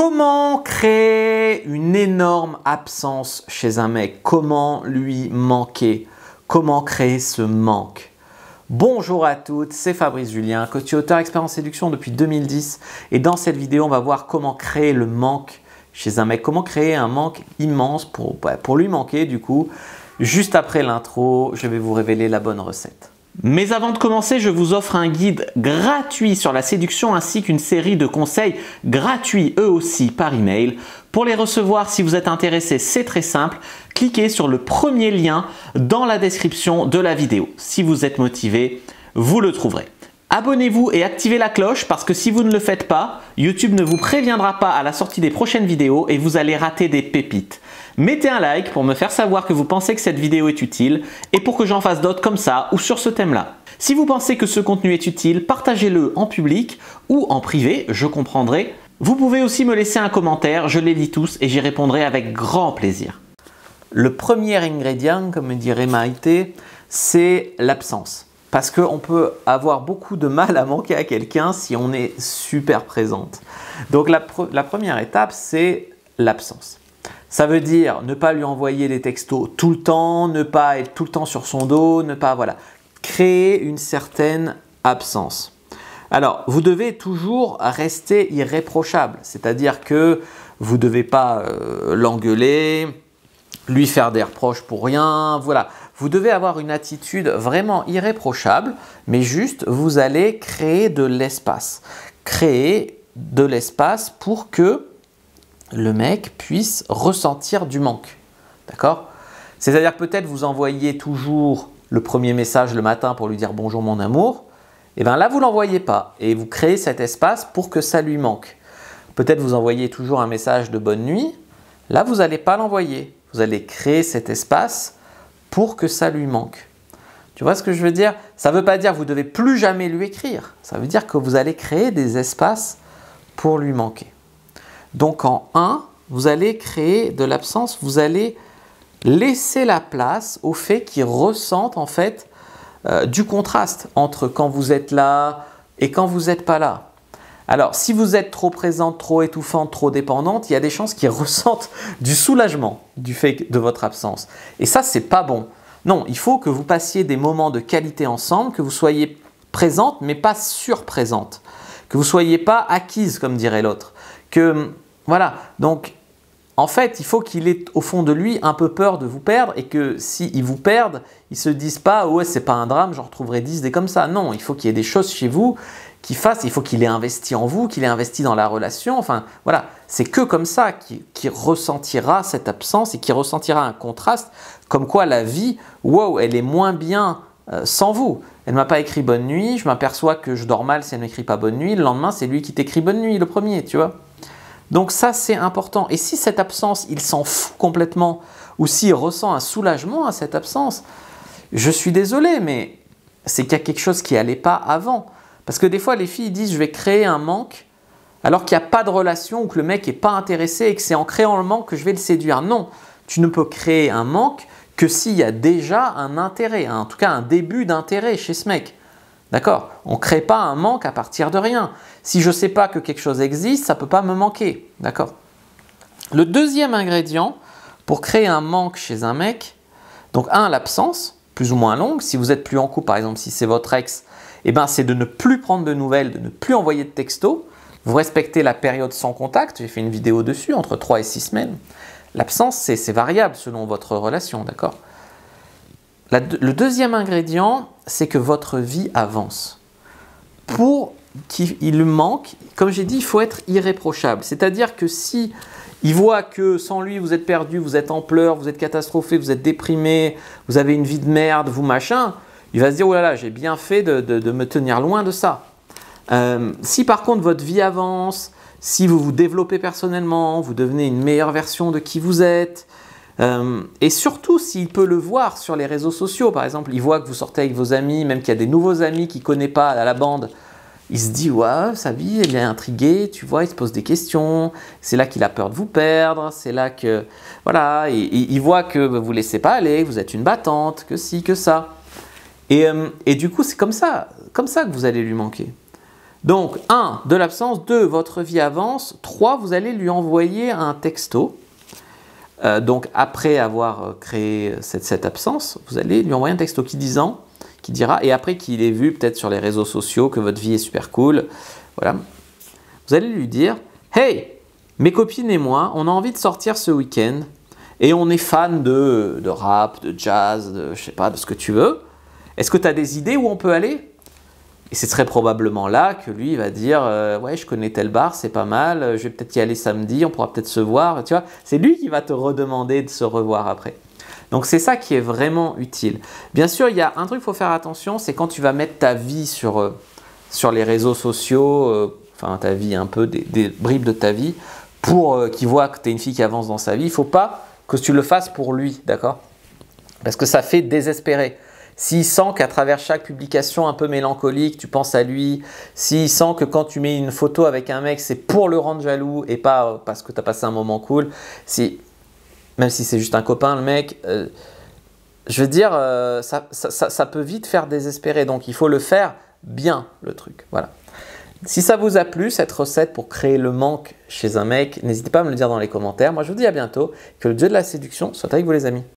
Comment créer une énorme absence chez un mec? Comment lui manquer? Comment créer ce manque? Bonjour à toutes, c'est Fabrice Julien, coach et auteur expert en séduction depuis 2010 et dans cette vidéo on va voir comment créer le manque chez un mec, comment créer un manque immense pour lui manquer du coup. Juste après l'intro, je vais vous révéler la bonne recette. Mais avant de commencer, je vous offre un guide gratuit sur la séduction ainsi qu'une série de conseils gratuits eux aussi par email. Pour les recevoir, si vous êtes intéressé, c'est très simple. Cliquez sur le premier lien dans la description de la vidéo. Si vous êtes motivé, vous le trouverez. Abonnez-vous et activez la cloche parce que si vous ne le faites pas, YouTube ne vous préviendra pas à la sortie des prochaines vidéos et vous allez rater des pépites. Mettez un like pour me faire savoir que vous pensez que cette vidéo est utile et pour que j'en fasse d'autres comme ça ou sur ce thème-là. Si vous pensez que ce contenu est utile, partagez-le en public ou en privé, je comprendrai. Vous pouvez aussi me laisser un commentaire, je les lis tous et j'y répondrai avec grand plaisir. Le premier ingrédient, comme me dirait Maïté, c'est l'absence. Parce qu'on peut avoir beaucoup de mal à manquer à quelqu'un si on est super présente. Donc la première étape, c'est l'absence. Ça veut dire ne pas lui envoyer des textos tout le temps, ne pas être tout le temps sur son dos, ne pas créer une certaine absence. Alors, vous devez toujours rester irréprochable, c'est-à-dire que vous ne devez pas l'engueuler, lui faire des reproches pour rien, voilà. Vous devez avoir une attitude vraiment irréprochable, mais juste vous allez créer de l'espace. Créer de l'espace pour que le mec puisse ressentir du manque. D'accord? C'est-à-dire que peut-être vous envoyez toujours le premier message le matin pour lui dire bonjour mon amour. Et bien là, vous ne l'envoyez pas et vous créez cet espace pour que ça lui manque. Peut-être vous envoyez toujours un message de bonne nuit. Là, vous n'allez pas l'envoyer. Vous allez créer cet espace pour que ça lui manque. Tu vois ce que je veux dire? Ça ne veut pas dire que vous ne devez plus jamais lui écrire. Ça veut dire que vous allez créer des espaces pour lui manquer. Donc en 1, vous allez créer de l'absence, vous allez laisser la place au fait qu'il ressente en fait du contraste entre quand vous êtes là et quand vous n'êtes pas là. Alors si vous êtes trop présente, trop étouffante, trop dépendante, il y a des chances qu'il ressente du soulagement du fait de votre absence. Et ça, c'est pas bon. Non, il faut que vous passiez des moments de qualité ensemble, que vous soyez présente mais pas surprésente, que vous ne soyez pas acquise comme dirait l'autre. Voilà, donc en fait, il faut qu'il ait au fond de lui un peu peur de vous perdre et que s'il vous perd, il ne se dise pas « ouais, c'est pas un drame, j'en retrouverai 10 des comme ça ». Non, il faut qu'il y ait des choses chez vous qui fassent, il faut qu'il ait investi en vous, qu'il ait investi dans la relation. Enfin, voilà, c'est que comme ça qu'il ressentira cette absence et qu'il ressentira un contraste comme quoi la vie, wow, elle est moins bien sans vous. Elle ne m'a pas écrit « bonne nuit », je m'aperçois que je dors mal si elle ne m'écrit pas « bonne nuit », le lendemain, c'est lui qui t'écrit « bonne nuit », le premier, tu vois. Donc ça, c'est important. Et si cette absence, il s'en fout complètement, ou s'il ressent un soulagement à cette absence, je suis désolé, mais c'est qu'il y a quelque chose qui n'allait pas avant. Parce que des fois, les filles disent « je vais créer un manque », alors qu'il n'y a pas de relation, ou que le mec n'est pas intéressé, et que c'est en créant le manque que je vais le séduire. Non, tu ne peux créer un manque que s'il y a déjà un intérêt, en tout cas un début d'intérêt chez ce mec. D'accord? On ne crée pas un manque à partir de rien. Si je ne sais pas que quelque chose existe, ça ne peut pas me manquer. D'accord? Le deuxième ingrédient pour créer un manque chez un mec, donc l'absence, plus ou moins longue. Si vous êtes plus en couple, par exemple, si c'est votre ex, eh ben, c'est de ne plus prendre de nouvelles, de ne plus envoyer de textos. Vous respectez la période sans contact. J'ai fait une vidéo dessus, entre 3 et 6 semaines. L'absence, c'est variable selon votre relation. D'accord? Le deuxième ingrédient, c'est que votre vie avance. Pour qu'il manque, comme j'ai dit, il faut être irréprochable. C'est-à-dire que si il voit que sans lui, vous êtes perdu, vous êtes en pleurs, vous êtes catastrophé, vous êtes déprimé, vous avez une vie de merde, vous machin, il va se dire « oh là là, j'ai bien fait de me tenir loin de ça ». Si par contre votre vie avance, si vous vous développez personnellement, vous devenez une meilleure version de qui vous êtes, et surtout s'il peut le voir sur les réseaux sociaux, par exemple, il voit que vous sortez avec vos amis, même qu'il y a des nouveaux amis qu'il ne connaît pas à la bande, il se dit « ouais, sa vie, il est intrigué, tu vois, il se pose des questions, c'est là qu'il a peur de vous perdre, c'est là que… » Voilà, et il voit que vous ne laissez pas aller, que vous êtes une battante, que ci, que ça. Et du coup, c'est comme ça que vous allez lui manquer. Donc 1, de l'absence, 2, votre vie avance, 3, vous allez lui envoyer un texto. Donc après avoir créé cette absence, vous allez lui envoyer un texto qui dira, et après qu'il ait vu peut-être sur les réseaux sociaux que votre vie est super cool, voilà, vous allez lui dire « Hey, mes copines et moi, on a envie de sortir ce week-end et on est fan de rap, de jazz, je sais pas, de ce que tu veux. Est-ce que tu as des idées où on peut aller ?» Et c'est très probablement là que lui va dire ouais, je connais tel bar, c'est pas mal, je vais peut-être y aller samedi, on pourra peut-être se voir. Tu vois, c'est lui qui va te redemander de se revoir après. Donc c'est ça qui est vraiment utile. Bien sûr, il y a un truc qu'il faut faire attention, c'est quand tu vas mettre ta vie sur les réseaux sociaux, enfin ta vie, un peu des bribes de ta vie, pour qu'il voit que tu es une fille qui avance dans sa vie. Il ne faut pas que tu le fasses pour lui, d'accord? Parce que ça fait désespérer. S'il sent qu'à travers chaque publication un peu mélancolique, tu penses à lui, s'il sent que quand tu mets une photo avec un mec, c'est pour le rendre jaloux et pas parce que tu as passé un moment cool, même si c'est juste un copain, le mec, je veux dire, ça peut vite faire désespérer. Donc, il faut le faire bien, le truc. Voilà. Si ça vous a plu, cette recette pour créer le manque chez un mec, n'hésitez pas à me le dire dans les commentaires. Moi, je vous dis à bientôt. Que le dieu de la séduction soit avec vous, les amis.